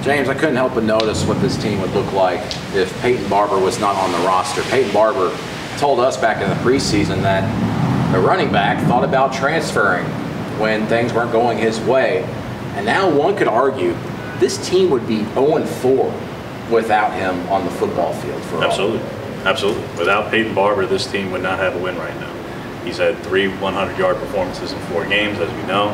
James, I couldn't help but notice what this team would look like if Peyton Barber was not on the roster. Peyton Barber told us back in the preseason that a running back thought about transferring when things weren't going his way. And now one could argue this team would be 0-4 without him on the football field for Absolutely. Absolutely. Without Peyton Barber, this team would not have a win right now. He's had 3 100-yard performances in 4 games, as we know.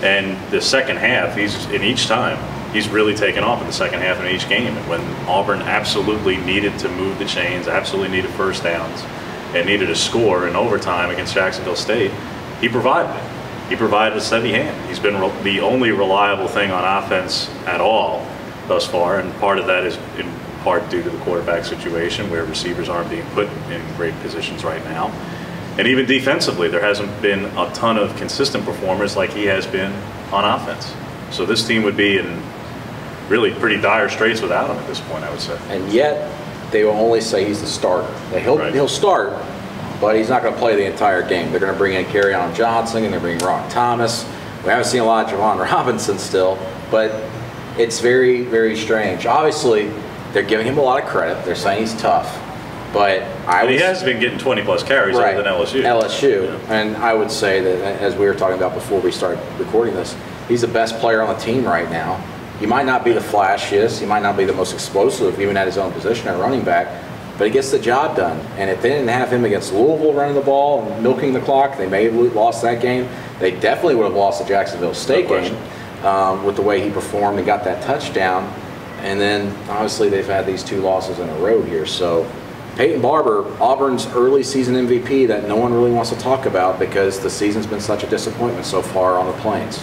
And the second half, each time, he's really taken off in the second half in each game. And when Auburn absolutely needed to move the chains, absolutely needed first downs, and needed a score in overtime against Jacksonville State, he provided it. He provided a steady hand. He's been the only reliable thing on offense at all thus far, and part of that is in part due to the quarterback situation where receivers aren't being put in great positions right now. And even defensively, there hasn't been a ton of consistent performers like he has been on offense. So this team would be in really pretty dire straits without him at this point, I would say. And yet, they will only say he's the starter. He'll start, but he's not going to play the entire game. They're going to bring in Kerryon Johnson, and they're bringing Rock Thomas. We haven't seen a lot of Javon Robinson still, but it's very, very strange. Obviously, they're giving him a lot of credit. They're saying he's tough. But he has been getting 20-plus carries other than LSU. Yeah. And I would say that, as we were talking about before we started recording this, he's the best player on the team right now. He might not be the flashiest. He might not be the most explosive, even at his own position at running back, but he gets the job done. And if they didn't have him against Louisville running the ball and milking the clock, they may have lost that game. They definitely would have lost the Jacksonville State game with the way he performed and got that touchdown. And then, obviously, they've had these 2 losses in a row here. So Peyton Barber, Auburn's early season MVP that no one really wants to talk about because the season's been such a disappointment so far on the Plains.